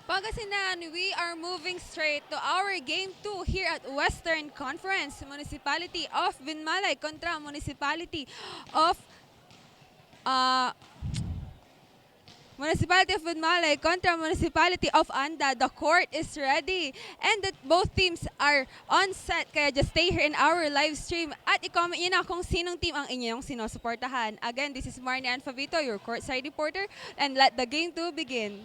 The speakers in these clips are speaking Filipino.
Pangasinan, we are moving straight to our game 2 here at Western Conference. Municipality of Binmalay kontra Municipality of uh, Municipality of Binmalay kontra Municipality of Anda. The court is ready and that both teams are on set. Kaya just stay here in our live stream at i-comment nyo na kung sinong team ang inyong sinusuportahan. Again, this is Marnie Anfavito, your courtside reporter, and let the game 2 begin.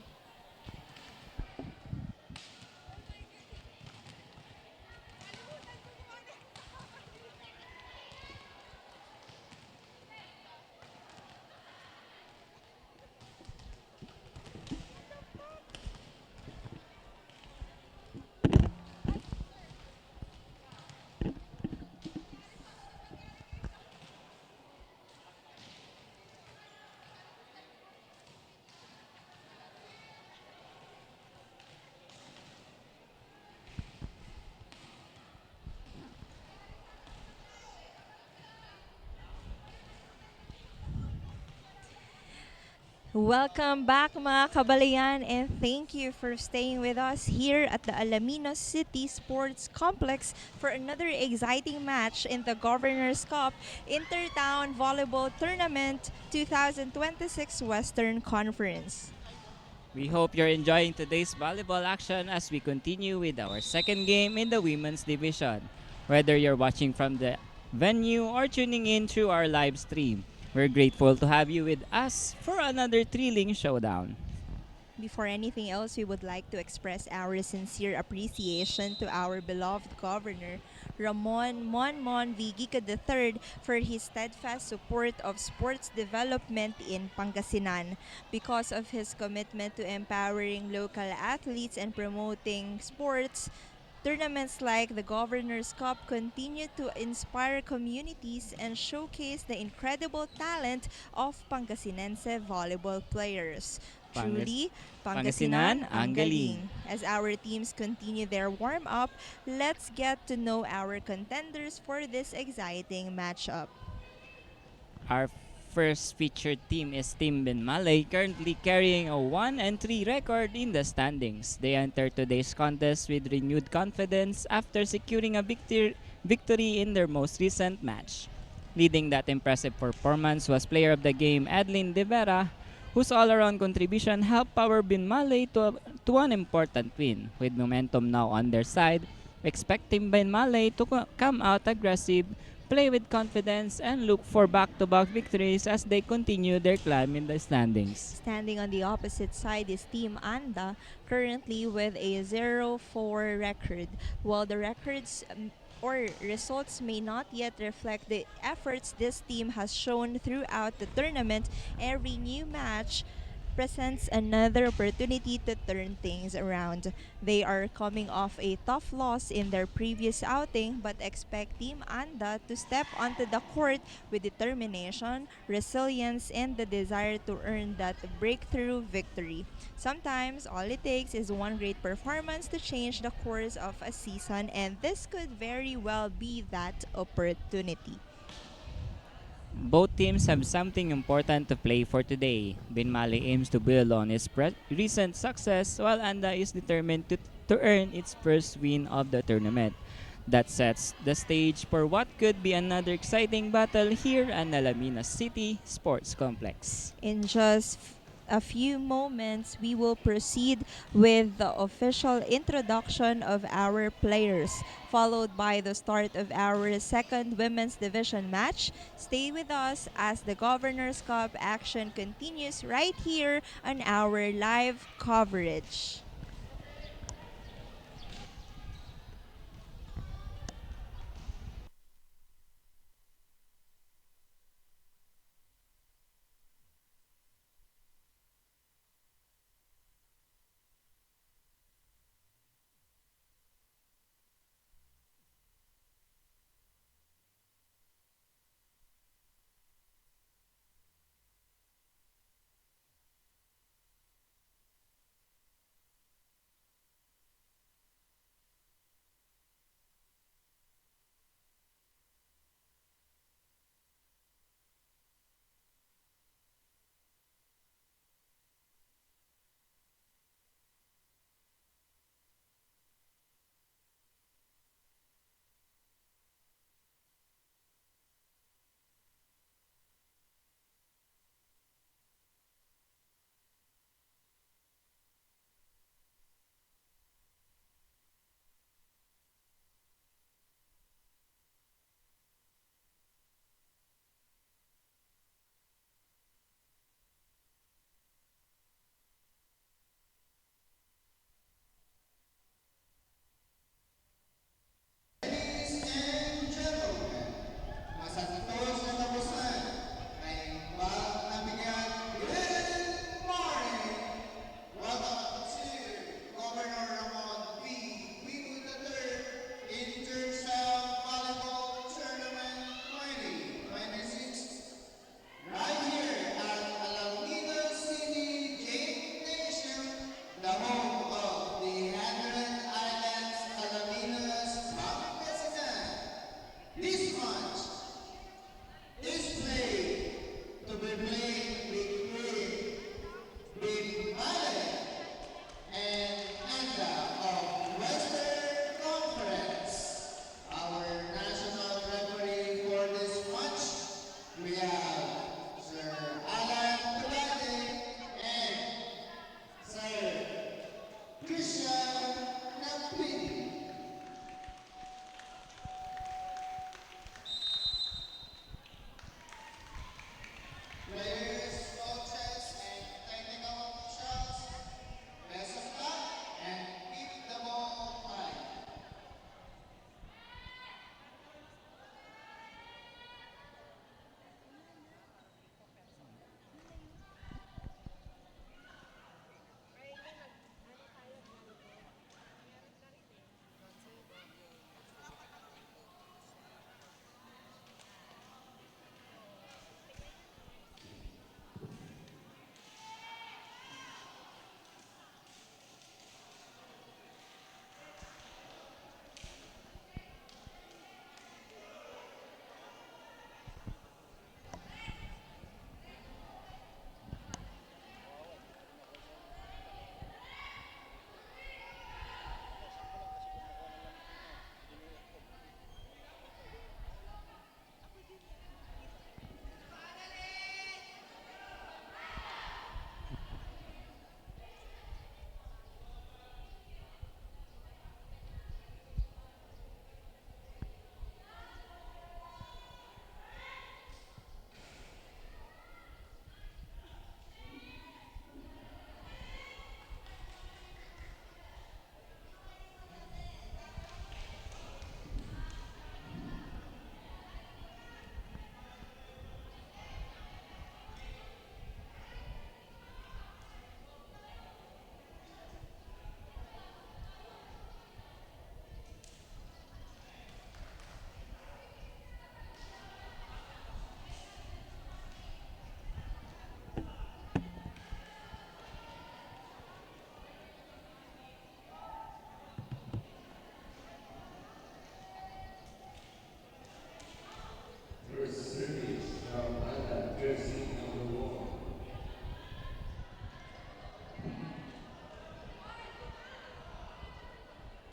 Welcome back mga kabalayan and thank you for staying with us here at the Alaminos City Sports Complex for another exciting match in the Governor's Cup Intertown Volleyball Tournament 2026 Western Conference. We hope you're enjoying today's volleyball action as we continue with our second game in the women's division. Whether you're watching from the venue or tuning in through our live stream, we're grateful to have you with us for another thrilling showdown. Before anything else, we would like to express our sincere appreciation to our beloved Governor, Ramon Monmon V. Gica III, for his steadfast support of sports development in Pangasinan. Because of his commitment to empowering local athletes and promoting sports, tournaments like the Governor's Cup continue to inspire communities and showcase the incredible talent of Pangasinense volleyball players. Pangas- Truly, Pangasinan, Pangasinan ang ang galing. galing. As our teams continue their warm-up, let's get to know our contenders for this exciting matchup. Our first featured team is Team Benmalay, currently carrying a 1-3 record in the standings. They enter today's contest with renewed confidence after securing a victory in their most recent match. Leading that impressive performance was player of the game Adeline De Vera, whose all-around contribution helped power Benmalay to an important win. With momentum now on their side, expect Team Benmalay to come out aggressive, play with confidence, and look for back-to-back victories as they continue their climb in the standings. Standing on the opposite side is Team Anda, currently with a 0-4 record. While the records or results may not yet reflect the efforts this team has shown throughout the tournament, every new match presents another opportunity to turn things around. They are coming off a tough loss in their previous outing but expect Team Anda to step onto the court with determination, resilience, and the desire to earn that breakthrough victory. Sometimes all it takes is one great performance to change the course of a season, and this could very well be that opportunity. Both teams have something important to play for today. Binmali aims to build on its recent success, while Anda is determined to earn its first win of the tournament. That sets the stage for what could be another exciting battle here at Alaminos City Sports Complex. In just a few moments, we will proceed with the official introduction of our players, followed by the start of our second women's division match. Stay with us as the Governor's Cup action continues right here on our live coverage.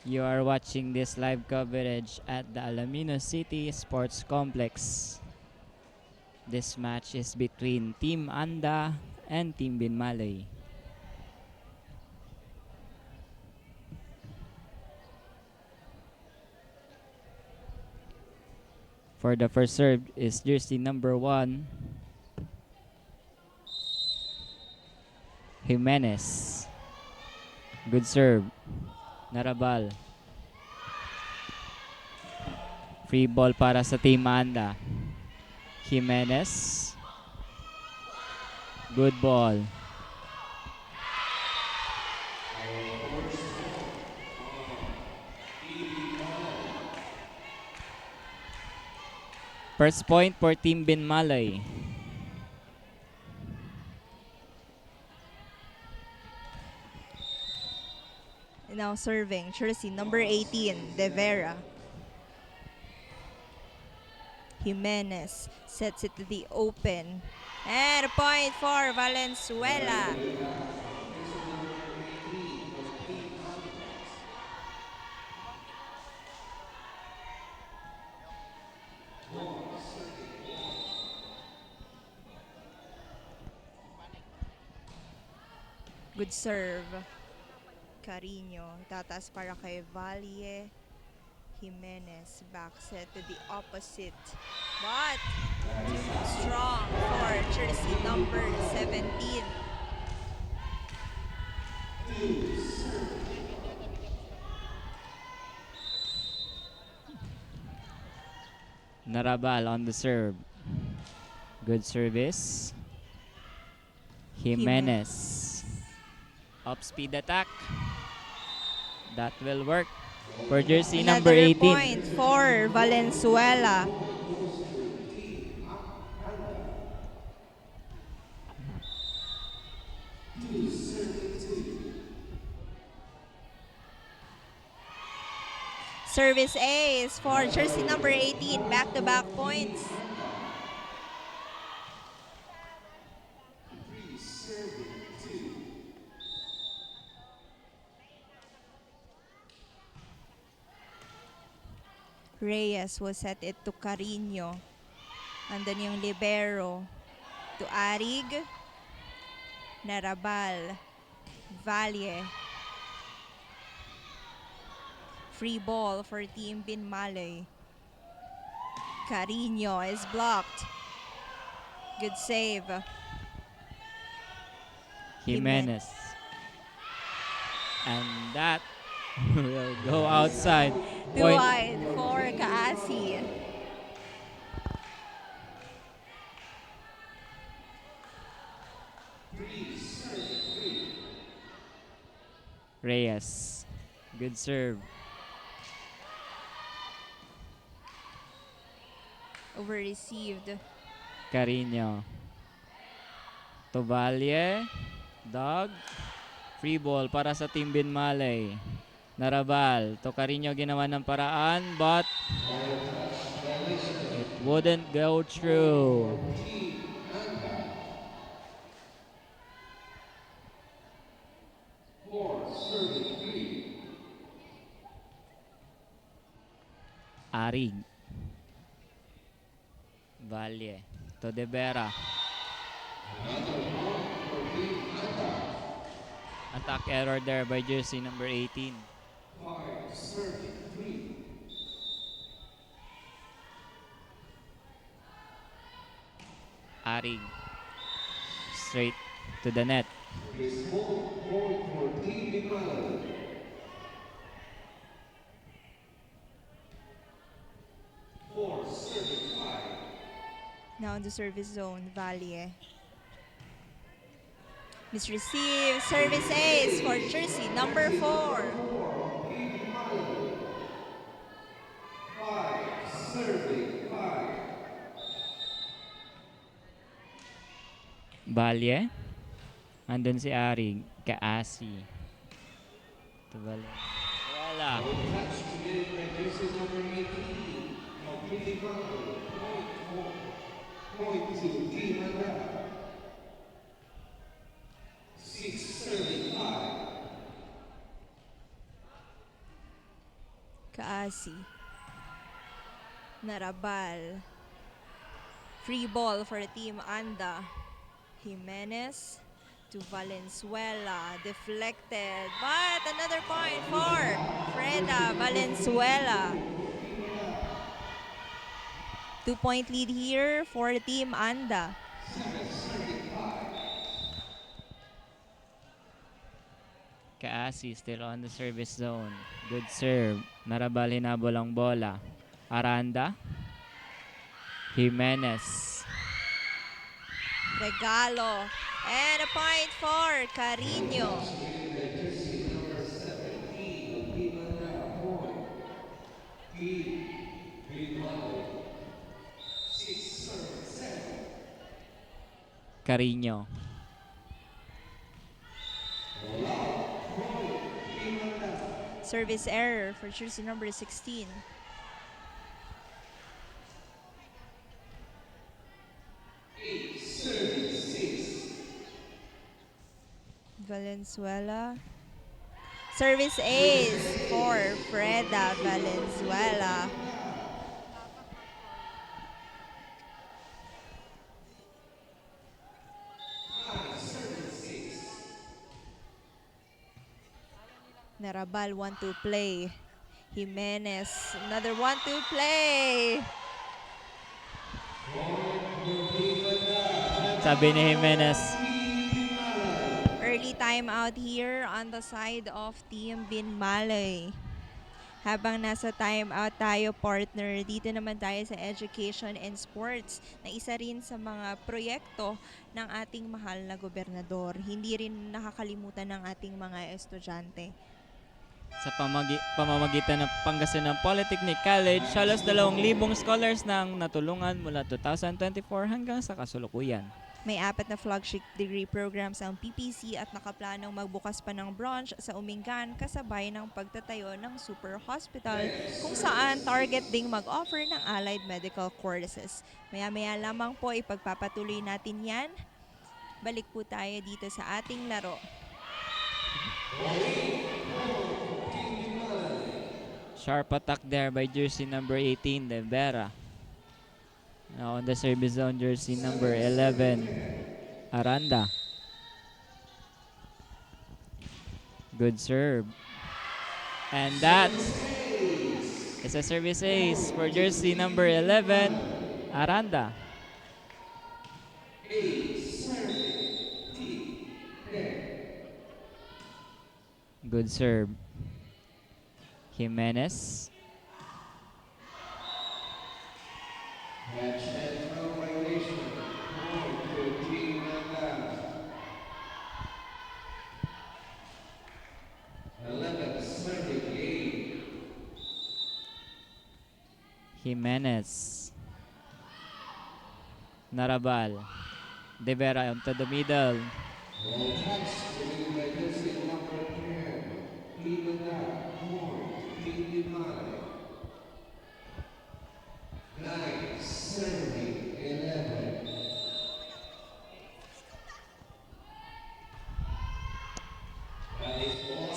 You are watching this live coverage at the Alaminos City Sports Complex. This match is between Team Anda and Team Binmalay. For the first serve is jersey number 1, Jimenez. Good serve. Narabal. Free ball para sa Team Anda. Jimenez. Good ball. First point for Team Binmalay. Now serving, jersey number 18, De Vera. Jimenez sets it to the open. And a point for Valenzuela. Good serve. Carino, tataas para kay Valle. Jimenez back set to the opposite. But too strong for jersey number 17. Narabal on the serve. Good service. Jimenez. Up speed attack. That will work for jersey number Another 18. point for Valenzuela. Service ace for jersey number 18. Back-to-back points. Reyes will set it to Carino. Andun yung libero. To Arig. Narabal. Valle. Free ball for Team Binmalay. Carino is blocked. Good save. Jimenez. And that will go outside. Too wide for Kaasi. Reyes. Good serve. Over received. Carino. Tovalle. Dog. Free ball para sa Team Binmalay. Narabal. To Carino ginawa ng paraan but it wouldn't go through. Arig. Valle. To De Vera. Attack error there by jersey number 18. Arig. Straight to the net. Now in the service zone, Valle. Misreceived. Service ace for jersey number 4. Valle. Andun si Arig. Kaasi. Tovalle. Wala. Kaasi. Narabal. Free ball for Team Anda. Jimenez to Valenzuela. Deflected. But another point for Freda Valenzuela. 2-point lead here for Team Anda. Kaasi still on the service zone. Good serve. Narabal hinabol ang bola. Aranda. Jimenez. Regalo. And a point for Carino. Carino. Service error for jersey number 16. Valenzuela. Service ace for Freda Valenzuela. Narabal 1-2 play. Jimenez, another 1-2 play. Sabi ni Jimenez, Early timeout here on the side of Team Binmalay. Habang nasa timeout tayo, partner, dito naman tayo sa Education and Sports na isa rin sa mga proyekto ng ating mahal na gobernador. Hindi rin nakakalimutan ng ating mga estudyante. sa pamamagitan ng Pangasinan Polytechnic College, halos 2,000 scholars nang natulungan mula 2024 hanggang sa kasulukuyan. May 4 na flagship degree programs ang PPC at nakaplanong magbukas pa ng branch sa Umingan kasabay ng pagtatayo ng Super Hospital kung saan target ding mag-offer ng allied medical courses. Maya-maya lamang po ipagpapatuloy natin yan. Balik po tayo dito sa ating laro. Sharp attack there by jersey number 18, De Vera. Now on the service zone, jersey number 11, Aranda. Good serve. And that is a service ace for jersey number 11, Aranda. Good serve. Jimenez. Jimenez. Narabal. De Vera into the middle.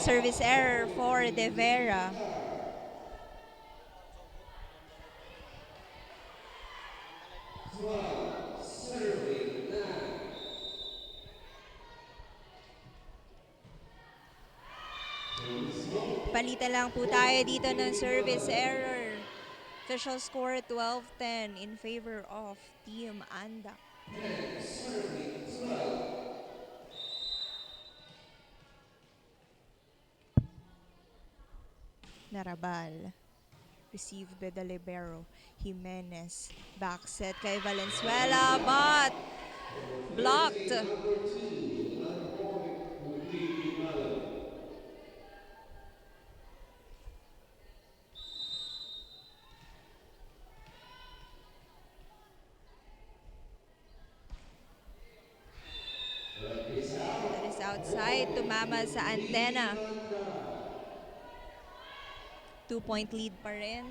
Service error for De Vera. Palitan lang po tayo dito ng service error. Official score 12-10 in favor of Team Anda. Narabal. Received by the libero. Jimenez. Back set kay Valenzuela, but blocked. That is outside. Tumama sa antena. 2-point lead pa rin.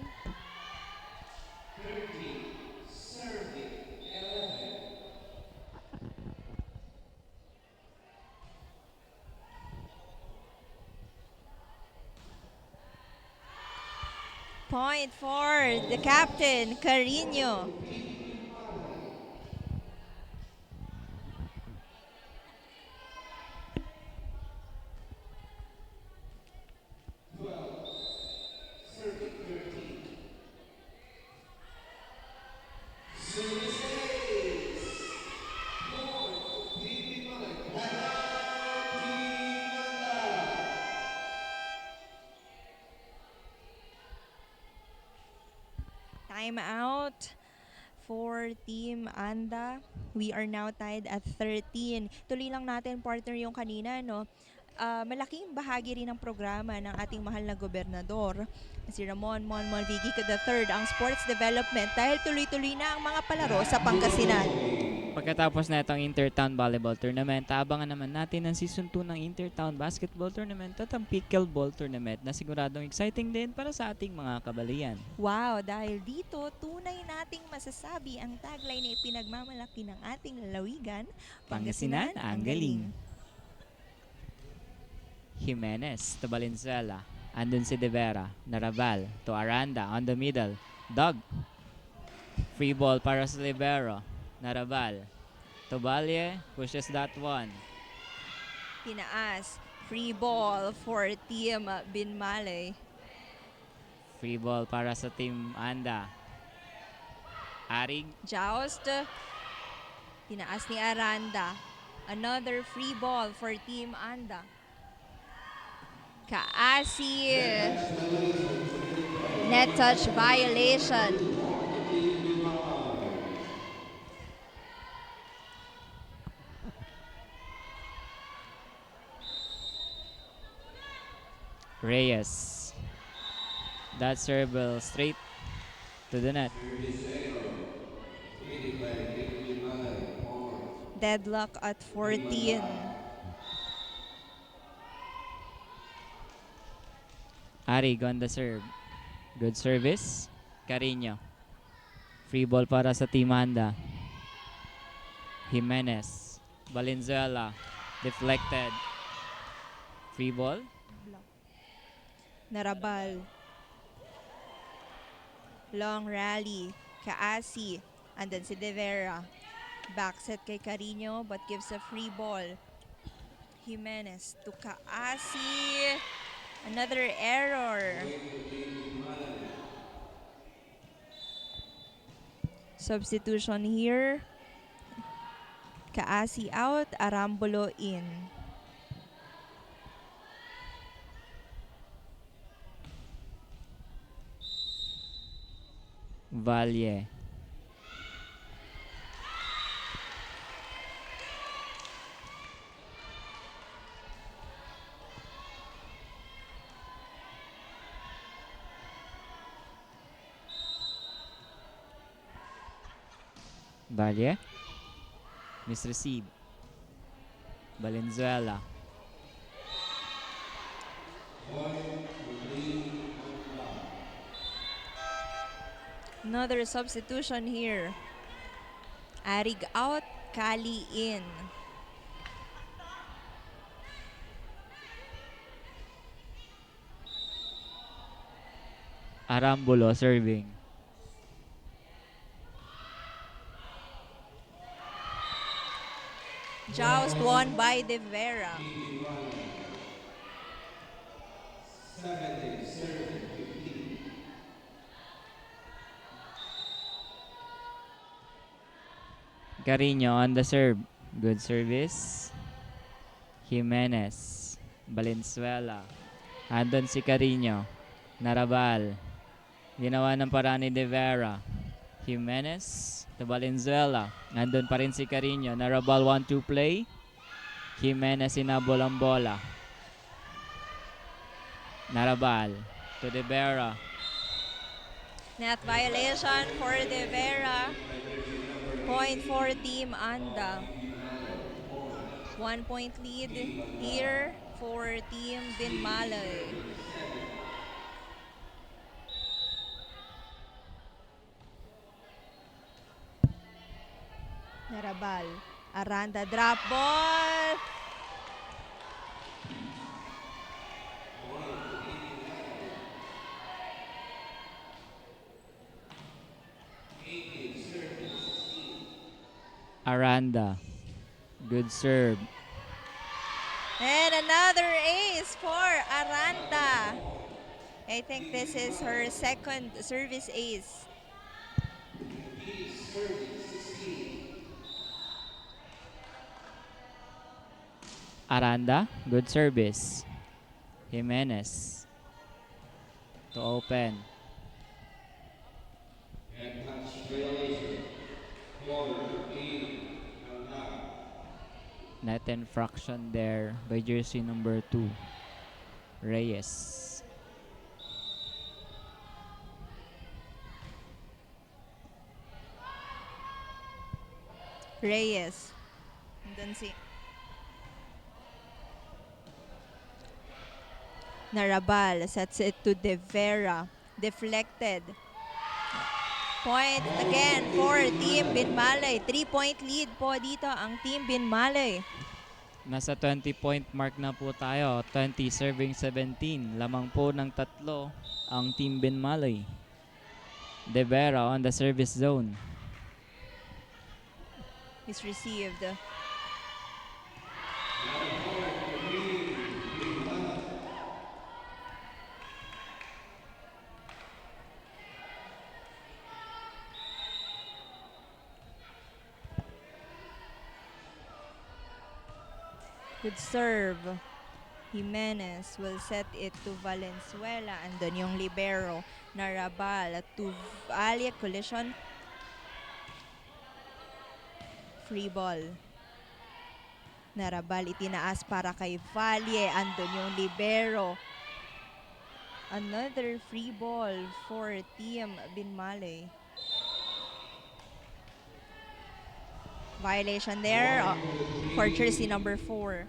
Point for the captain, Carino. Time out for Team Anda. We are now tied at 13. Tuloy lang natin, partner, yung kanina, no? Malaking bahagi rin ng programa ng ating mahal na gobernador, si Ramon Monvigico III, ang sports development dahil tuloy-tuloy na ang mga palaro sa Pangasinan. Pagkatapos na itong Intertown Volleyball Tournament, abangan naman natin ang Season 2 ng Intertown Basketball Tournament at ang Pickleball Tournament na siguradong exciting din para sa ating mga kabalian. Wow, dahil dito, tunay nating masasabi ang tagline na ipinagmamalaki ng ating lalawigan, Pangasinan, ang galing. Jimenez to Valenzuela. Andun si De Vera. Narabal to Aranda on the middle. Dog. Free ball para sa libero. Narabal. To Valle. Pushes that one. Tinaas. Free ball for Team Binmalay. Free ball para sa Team Anda. Arig. Joust. Tinaas ni Aranda. Another free ball for Team Anda. Kaasi. Net touch violation. Reyes. That serve will straight to the net. Deadlock at 14. Arig on the serve. Good service. Carino. Free ball para sa Team Anda. Jimenez. Valenzuela. Deflected. Free ball. Narabal. Long rally. Kaasi. And then si De Vera. Backset kay Carino but gives a free ball. Jimenez to Kaasi. Another error. Substitution here. Kaasi out, Arambolo in. Valle. Valle. Misreceive. Valenzuela. Another substitution here. Arig out, Kali in. Arambolo serving. Joust won by De Vera. Carino on the serve. Good service. Jimenez. Valenzuela. Andun si Carino. Narabal. Ginawa ng paraan ni De Vera. Jimenez to Valenzuela. Andun pa rin si Carino. Narabal 1-2 play. Jimenez inabol ang bola. Narabal to De Vera. Net violation for De Vera. Point for Team Anda. 1 point lead here for Team Binmalay. Narabal. Aranda drop ball. Aranda. Good serve. And another ace for Aranda. I think this is her second service ace. Aranda. Good service. Jimenez. To open. Net infraction there by jersey number 2, Reyes. Reyes. Andun si Narabal sets it to De Vera. Deflected. Point again for Team Binmalay. 3-point lead po dito ang Team Binmalay. Nasa 20-point mark na po tayo. 20 serving 17. Lamang po ng 3 ang Team Binmalay. De Vera on the service zone. Is received. Good serve. Jimenez will set it to Valenzuela. Andun yung libero. Narabal to Valle. Collision. Free ball. Narabal itinaas para kay Valle. Andun yung libero. Another free ball for Team Binmalay. Violation there for jersey number 4.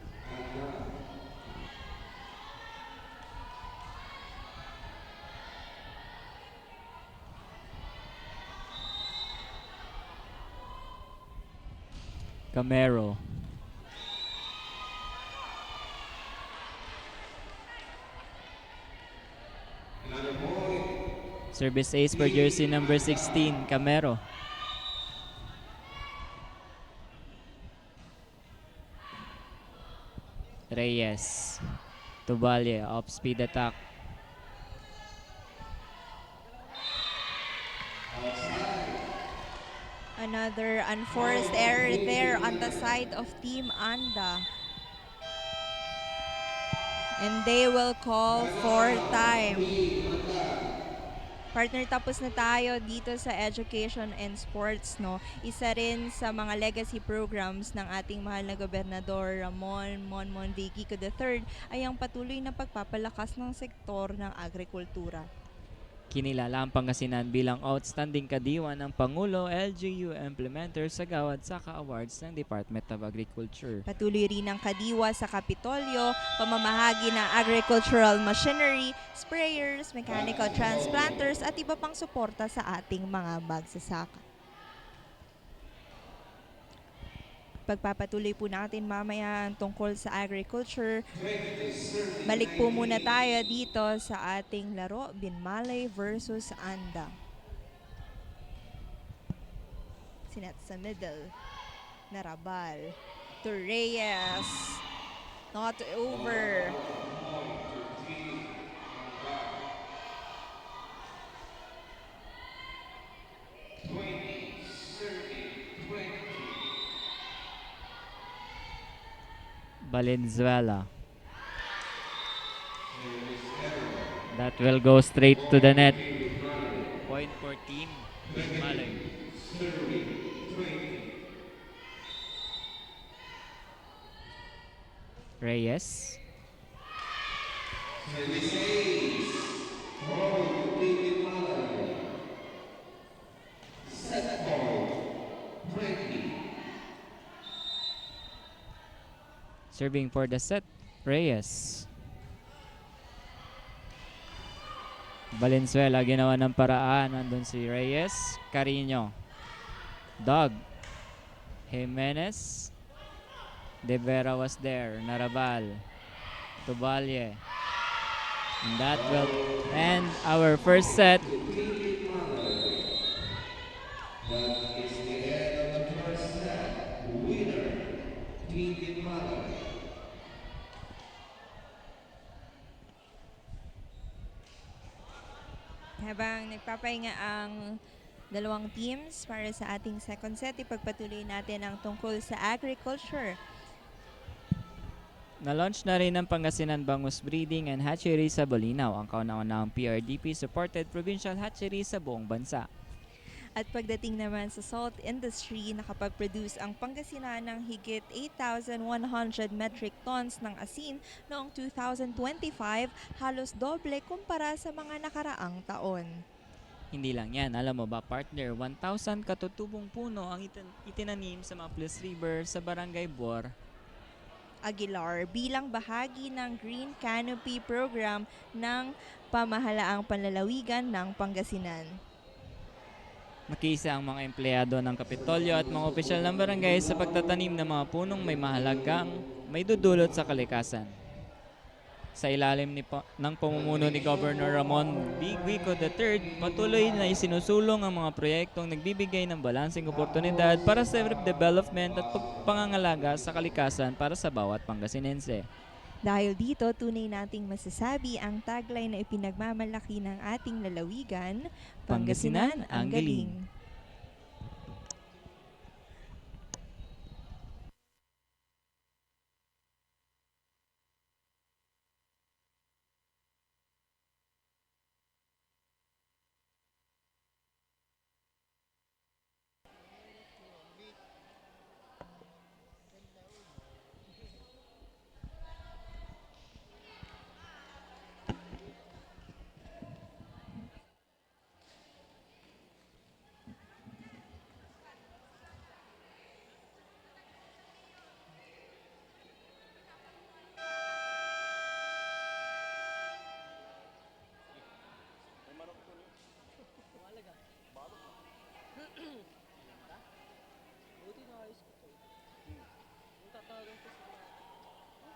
Camero. Service ace for jersey number 16, Camero. Reyes. Tubalye, off-speed attack. Another unforced error there on the side of Team Anda. And they will call for time. Partner, tapos na tayo dito sa Education and Sports, no? Isa rin sa mga legacy programs ng ating mahal na Gobernador Ramon Monmon V. Kiko III ay ang patuloy na pagpapalakas ng sektor ng agrikultura. Kinilala ang Pangasinan bilang outstanding kadiwa ng Pangulo LGU Implementer sa Gawad Saka Awards ng Department of Agriculture. Patuloy rin ang kadiwa sa Kapitolyo, pamamahagi ng agricultural machinery, sprayers, mechanical transplanters at iba pang suporta sa ating mga magsasaka. Pagpapatuloy po natin mamaya tungkol sa agriculture. Balik po muna tayo dito sa ating laro, Binmalay versus Anda. Sinet sa middle. Narabal. To Reyes. Not over. Valenzuela. That will go straight to the net. Point for Team Binmalay. Reyes. Serving for the set, Reyes. Valenzuela ginawa ng paraan. Nandun si Reyes. Carino. Dog. Jimenez. De Vera was there. Narabal. Tubalye. And that will end our first set. Habang nagpapahinga ang dalawang teams para sa ating second set, ipagpatuloy natin ang tungkol sa agriculture. Na-launch na rin ng Pangasinan Bangus Breeding and Hatchery sa Bolinao, ang kauna-unahang PRDP-supported provincial hatchery sa buong bansa. At pagdating naman sa salt industry, nakapag-produce ang Pangasinan ng higit 8,100 metric tons ng asin noong 2025, halos doble kumpara sa mga nakaraang taon. Hindi lang yan, alam mo ba partner, 1,000 katutubong puno ang itinanim sa Maples River sa Barangay Buor, Aguilar bilang bahagi ng Green Canopy Program ng pamahalaang panlalawigan ng Pangasinan. Nakiisa ang mga empleyado ng Kapitolyo at mga opisyal ng barangay sa pagtatanim ng mga punong may dudulot sa kalikasan. Sa ilalim ng pamumuno ni Governor Ramon B. Guico III, patuloy na isinusulong ang mga proyektong nagbibigay ng balanseng oportunidad para sa development at pangangalaga sa kalikasan para sa bawat Pangasinense. Dahil dito, tunay nating masasabi ang tagline na ipinagmamalaki ng ating lalawigan, Pangasinan ang galing.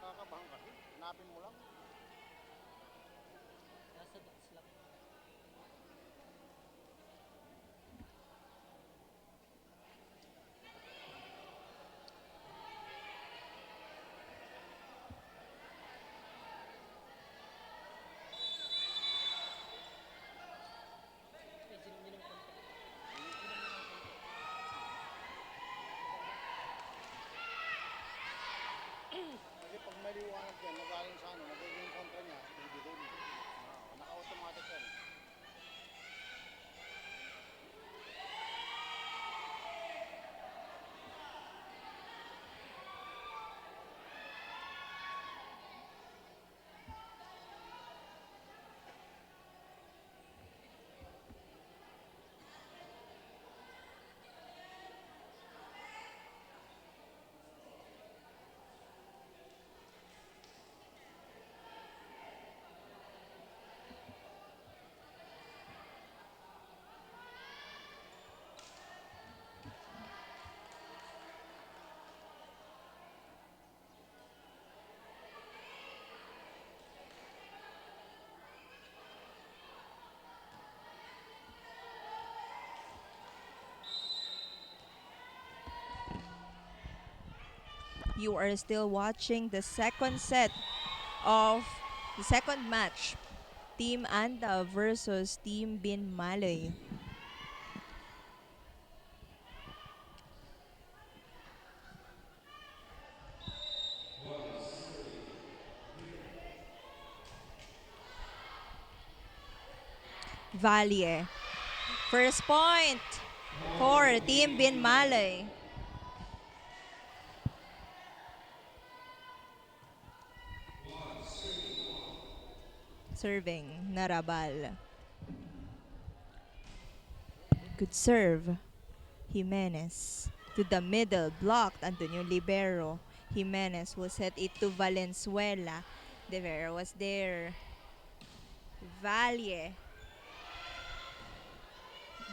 Nakakabahan kasi. Hanapin mo lang. Kasi pag may liwanag yan, magaling sa ano, magiging kontra niya, hindi din. Naka-automatic yan. You are still watching the second set of the second match. Team Anda versus Team Bin Maloy. Valle. First point for Team Bin Maloy. Serving, Narabal. Good serve. Jimenez. To the middle, blocked. Antonio Libero. Jimenez will set it to Valenzuela. De Vera was there. Valle.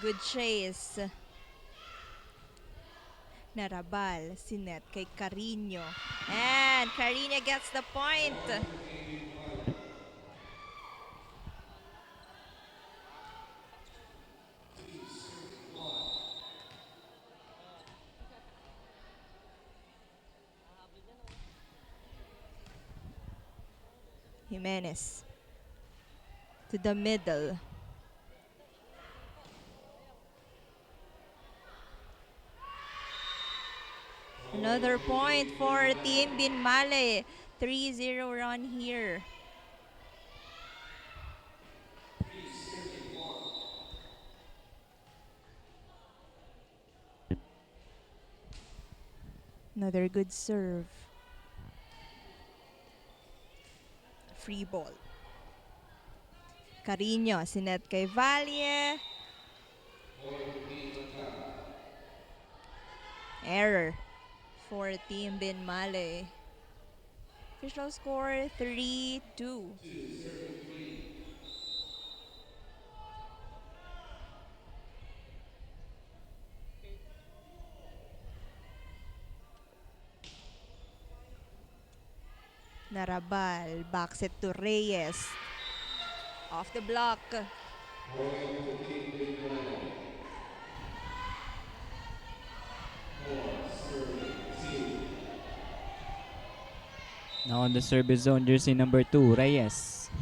Good chase. Narabal, sinet kay Carino. And Carino gets the point. Jimenez to the middle. Another point for Team Binmale. 3-0 run here. Another good serve. Free ball. Carino, sinet kay Valle. Error for Team Binmale. Official score 3-2. Narabal, back set to Reyes. Off the block. Now on the service zone, jersey number 2, Reyes.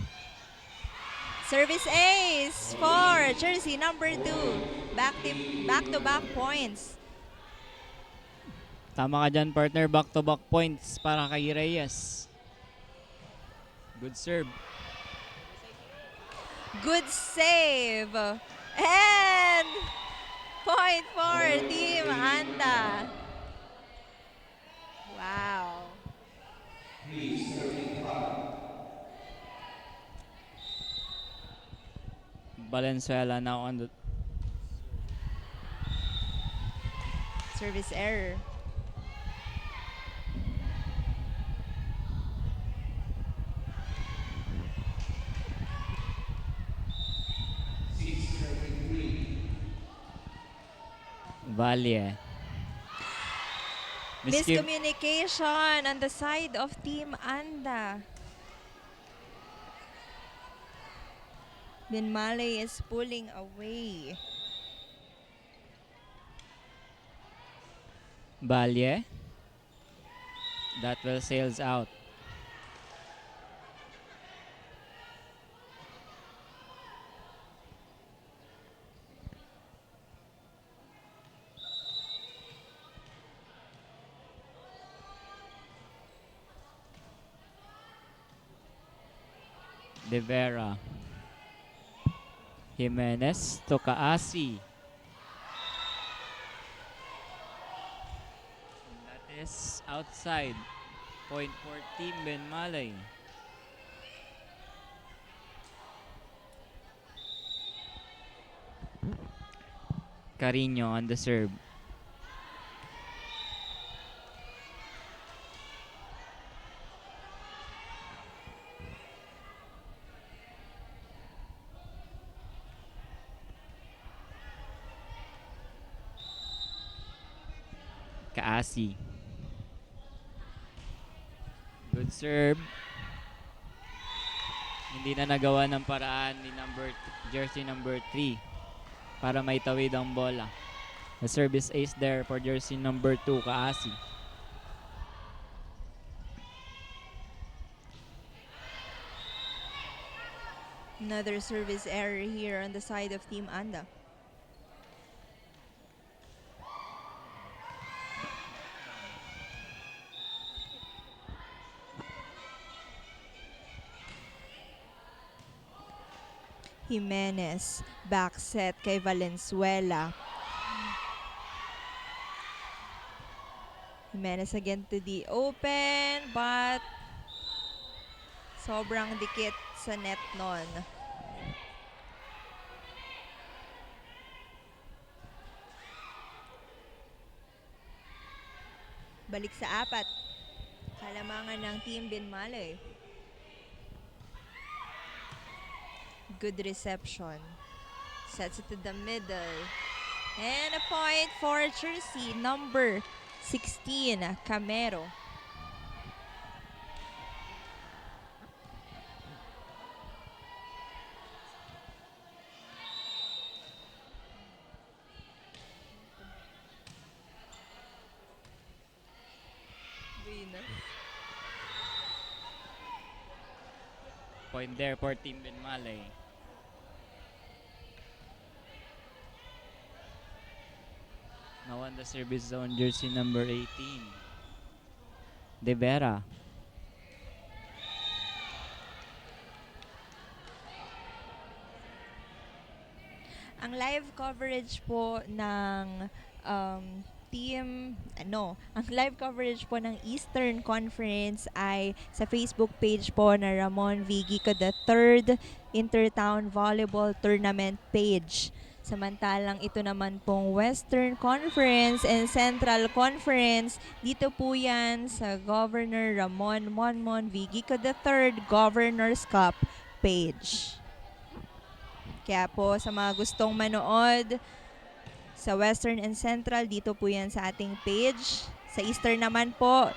Service ace for jersey number 2. Back-to-back points. Tama ka dyan, partner. Back-to-back points para kay Reyes. Good serve. Good save. And point for Team Anda. Wow. Valenzuela now on the Service error. Valle. Miscommunication on the side of Team Anda. Binmale is pulling away. Valle. That will sails out. De Vera. Jimenez to Kaasi. That is outside. Point for Team Binmale. Carino on the serve. Kaasi. Good serve. Hindi na nagawa ng paraan ni jersey number 3 para maitawid ang bola. The service ace there for jersey number 2, Kaasi. Another service error here on the side of Team Anda. Jimenez, back set kay Valenzuela. Jimenez again to the open, but sobrang dikit sa net nun. Balik sa apat. Kalamangan ng Team Binmale. Good reception. Sets it to the middle. And a point for jersey number 16, Camero. point there for Team Benmalay. Now on the service zone, jersey number 18. De Vera. Ang live coverage po ng ang live coverage po ng Eastern Conference ay sa Facebook page po na Ramon V. Gico III Intertown Volleyball Tournament page. Samantalang ito naman pong Western Conference and Central Conference, dito po yan sa Governor Ramon Monmon V. Gico III Governor's Cup page. Kaya po sa mga gustong manood sa Western and Central, dito po yan sa ating page. Sa Eastern naman po,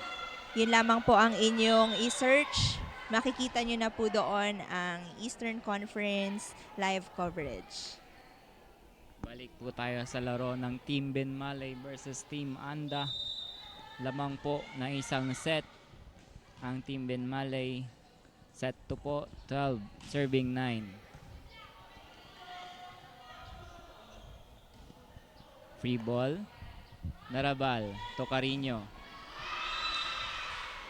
yun lamang po ang inyong i-search. Makikita nyo na po doon ang Eastern Conference live coverage. Balik po tayo sa laro ng Team Benmalay versus Team Anda. Lamang po ng isang set ang Team Benmalay. Set 2 po, 12, serving 9. Free ball. Narabal to Carino.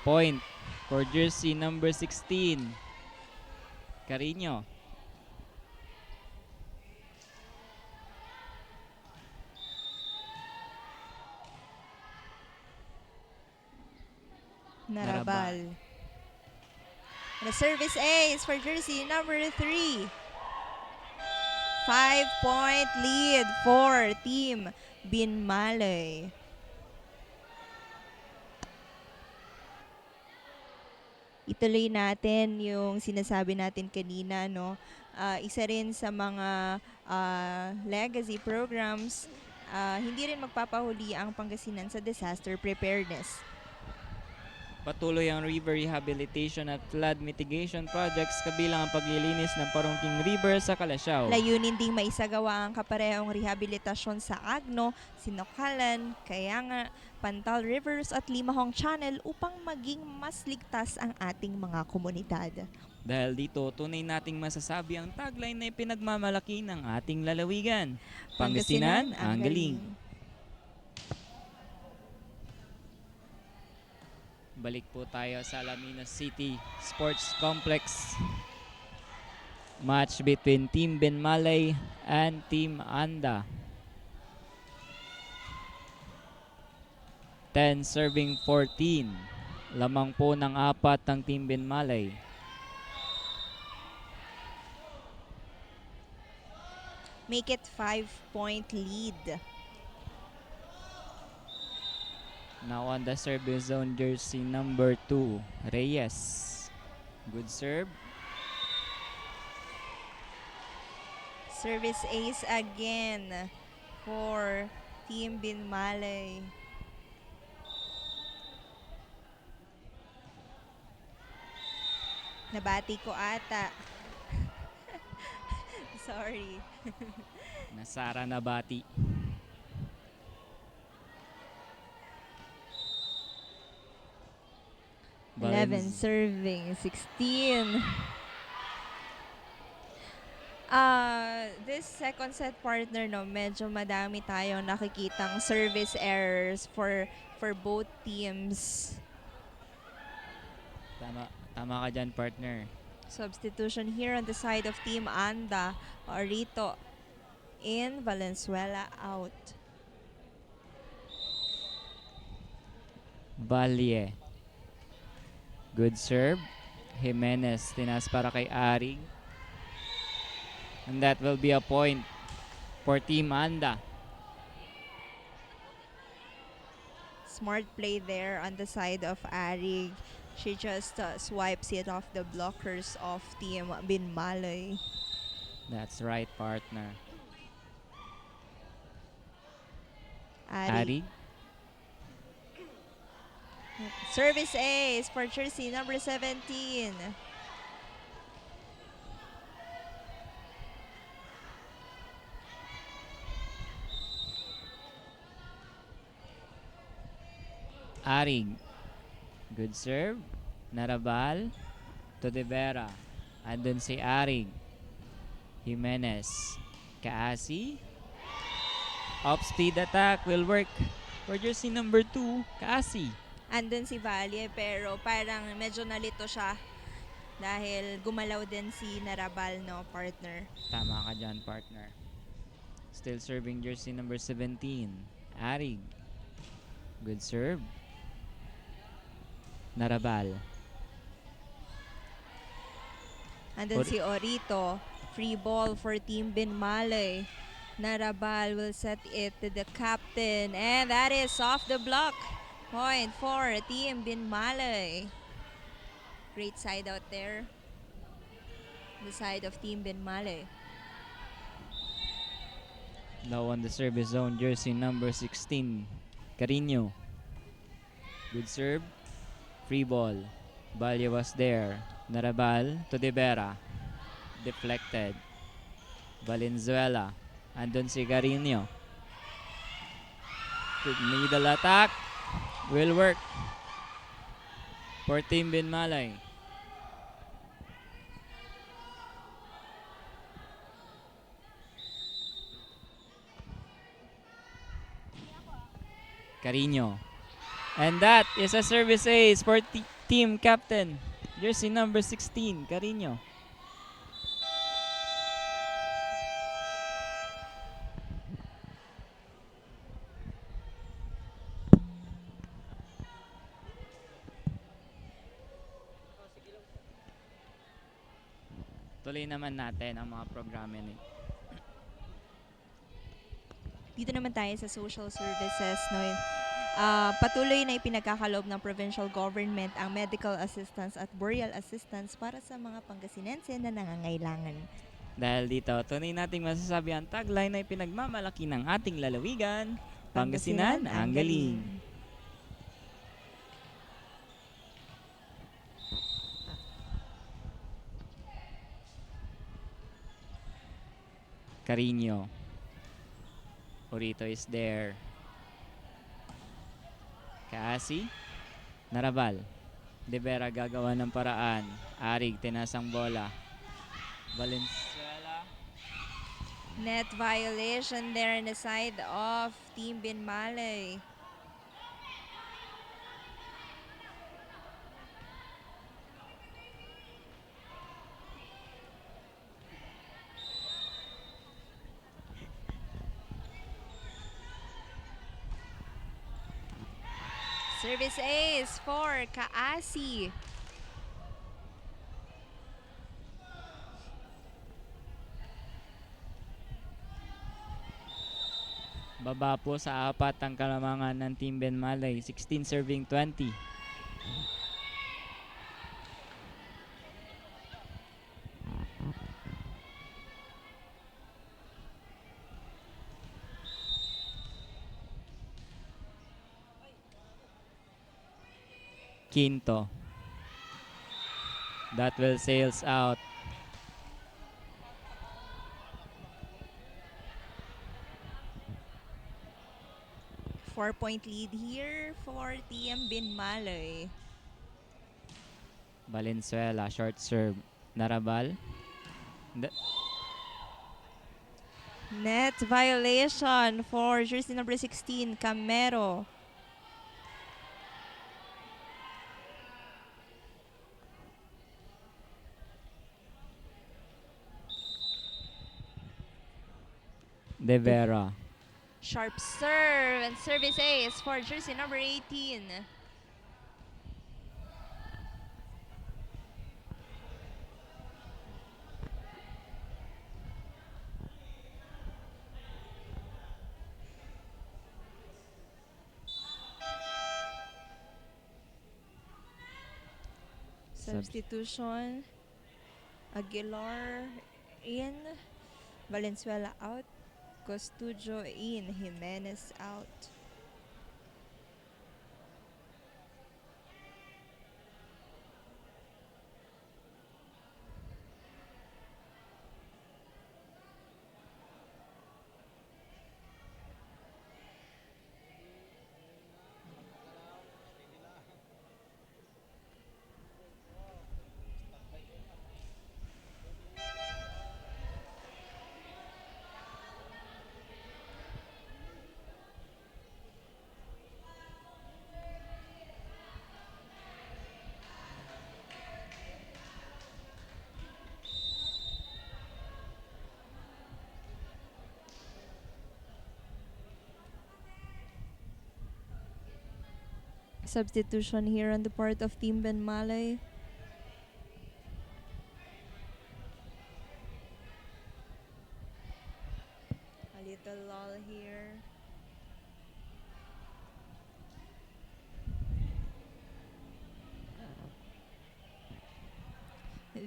Point for jersey number 16. Carino. Narabal. The service ace for jersey number 3. 5-point lead for Team Benmalay. Ituloy natin yung sinasabi natin kanina, no? Isa rin sa mga legacy programs, hindi rin magpapahuli ang Pangasinan sa disaster preparedness. Patuloy ang river rehabilitation at flood mitigation projects kabilang ang paglilinis ng Parungking River sa Calasiao. Layunin ding maisagawa ang kaparehong rehabilitasyon sa Agno, Sinocalan, Kayanga, Pantal Rivers at Limahong Channel upang maging mas ligtas ang ating mga komunidad. Dahil dito, tunay nating masasabi ang tagline na ipinagmamalaki ng ating lalawigan. Pangasinan, ang galing. Balik po tayo sa Alaminos City Sports Complex. Match between Team Benmalay and Team Anda. 10 serving 14. Lamang po ng 4 ng Team Benmalay. Make it 5-point lead. Now on the service zone, jersey number 2, Reyes. Good serve. Service ace again for Team Benmalay. Nabati ko ata. Sorry. Nasara na bati. 11 serving, 16. This second set, partner, no, medyo madami tayong nakikitang service errors for both teams. Tama ka dyan, partner. Substitution here on the side of Team Anda. Orito in, Valenzuela out. Valle. Good serve. Jimenez tinas para kay Arig. And that will be a point for Team Anda. Smart play there on the side of Arig. She just swipes it off the blockers of Team Benmalay. That's right, partner. Arig. Arig. Service ace for jersey number 17. Arig. Good serve. Narabal to De Vera. Andun si Arig. Jimenez. Kaasi. Off-speed attack will work for jersey number 2, Kaasi. Andun si Valle pero parang medyo nalito siya dahil gumalaw din si Narabal, no, partner. Tama ka dyan, partner. Still serving jersey number 17, Arig. Good serve. Narabal. Andun si Orito. Free ball for Team Binmalay. Narabal will set it to the captain. And that is off the block. Point for Team Binmalay. Great side out there. The side of Team Binmalay. Now on the service zone, jersey number 16, Carino. Good serve. Free ball. Valle was there. Narabal to Debera. Deflected. Valenzuela. Andun si Carino. Good middle attack. Will work for Team Binmalay. Carino. And that is a service ace for team captain, jersey number 16, Carino. Tuloy naman natin ang mga programa ni. Dito naman tayo sa social services, no. Patuloy na ipinagkakaloob ng provincial government ang medical assistance at burial assistance para sa mga Pangasinense na nangangailangan. Dahil dito, tunay nating masasabi ang tagline na ipinagmamalaki ng ating lalawigan, Pangasinan ang galing. Carino. Orito is there. Kaasi. Narabal. Debera gagawa ng paraan. Arig, tinasang bola. Valenzuela. Net violation there on the side of Team Binmalay. Service ace for Kaasi. Baba po sa 4 ang kalamangan ng Team Binmalay. 16 serving 20. Quinto. That will sails out. Four-point lead here for Team Binmalay. Valenzuela, short serve. Narabal. Net violation for jersey number 16, Camero. De Vera. Sharp serve and service ace for jersey number 18. Substitution. Aguilar in. Valenzuela out. Costudio in. Jimenez out. substitution here on the part of Team Benmalay. A little lull here.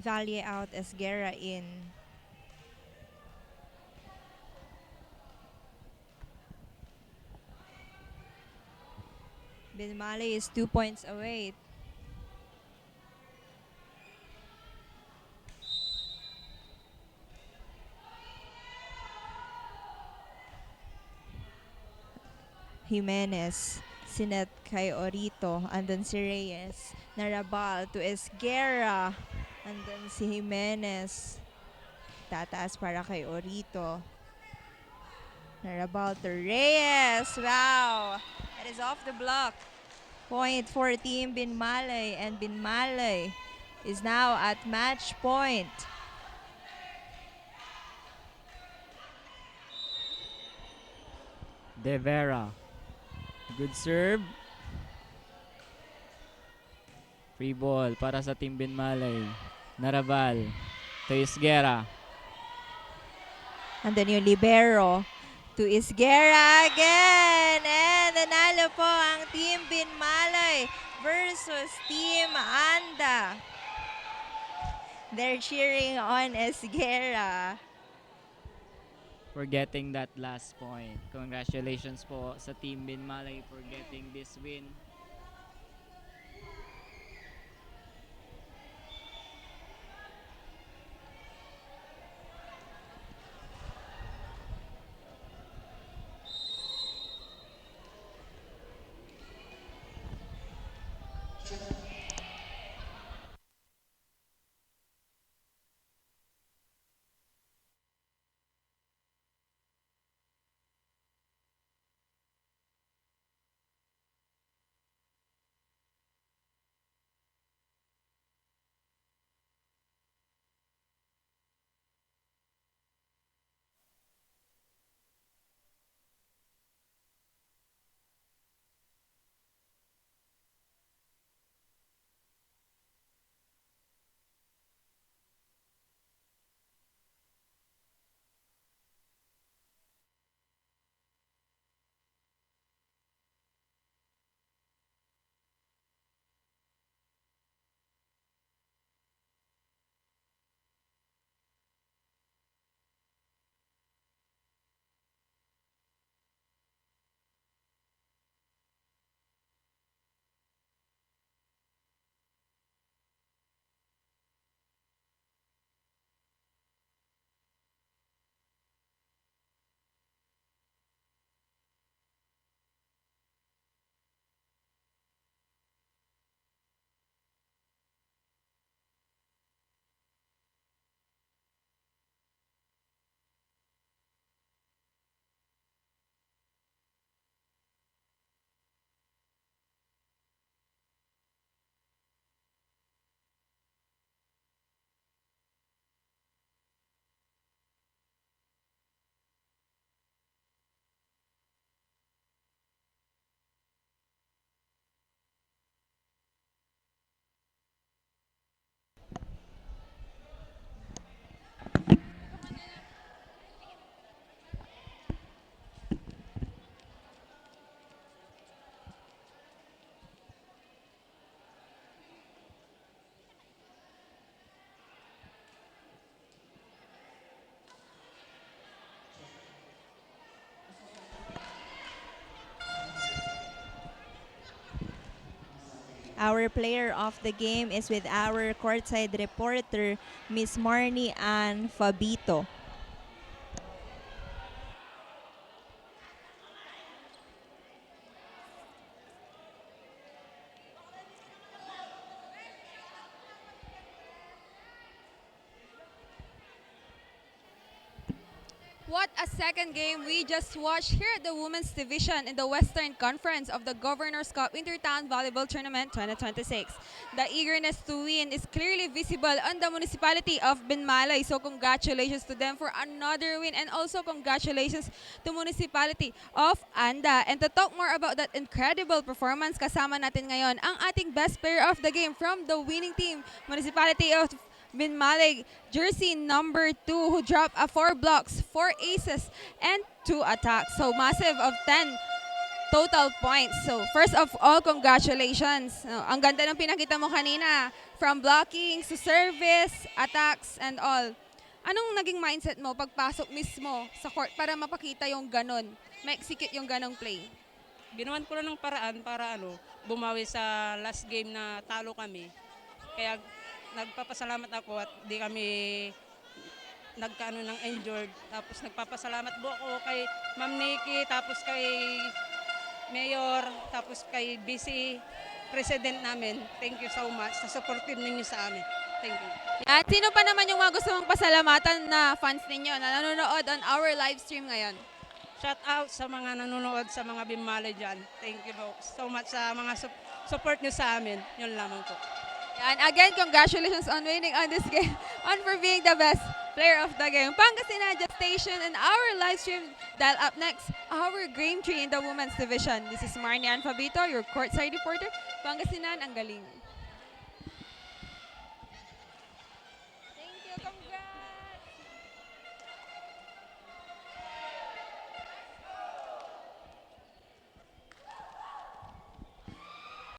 Valle out, Esguerra in. Benmalay is 2 points away. Jimenez, sinet kay Orito, andun si Reyes, narabal to Esguerra, andun si Jimenez, tataas para kay Orito, narabal to Reyes, wow, it is off the block. Point for Team Benmalay, and Benmalay is now at match point. De Vera. Good serve. Free ball para sa Team Benmalay. Narabal. To Esguerra. And then yung libero to Esguerra again. And nanalo po ang Team Benmalay versus Team Anda. They're cheering on Esguerra. For getting that last point. Congratulations po sa Team Benmalay for getting this win. Our player of the game is with our courtside reporter, Miss Marnie Ann Fabito. What a second game we just watched here at the Women's Division in the Western Conference of the Governor's Cup Intertown Volleyball Tournament 2026. The eagerness to win is clearly visible on the municipality of Binmalay. So congratulations to them for another win, and also congratulations to municipality of Anda. And to talk more about that incredible performance, kasama natin ngayon ang ating best player of the game from the winning team, municipality of Binmalay, jersey number 2, who dropped 4 blocks, 4 aces, and 2 attacks. So massive of 10 total points. So first of all, congratulations. Ang ganda ng pinakita mo kanina, from blocking to service, attacks, and all. Anong naging mindset mo pagpasok mismo sa court para mapakita yung ganon, ma-execute yung ganong play? Ginawan ko lang ng paraan para bumawi sa last game na talo kami. Kaya nagpapasalamat ako at di kami nagkaano ng injured. Tapos nagpapasalamat po ako kay Ma'am Nikki, tapos kay Mayor, tapos kay BC President namin. Thank you so much sa supportive ninyo sa amin. Thank you. At sino pa naman yung mga gusto mong pasalamatan na fans ninyo na nanonood on our live stream ngayon? Shout out sa mga nanonood sa mga Binmalay dyan. Thank you so much sa mga support nyo sa amin. Yun lamang po. And again, congratulations on winning on this game and for being the best player of the game. Pangasinan Station and our live stream. Dial up next, our game tree in the women's division. This is Marnie Ann Fabito, your courtside reporter. Pangasinan, ang galing.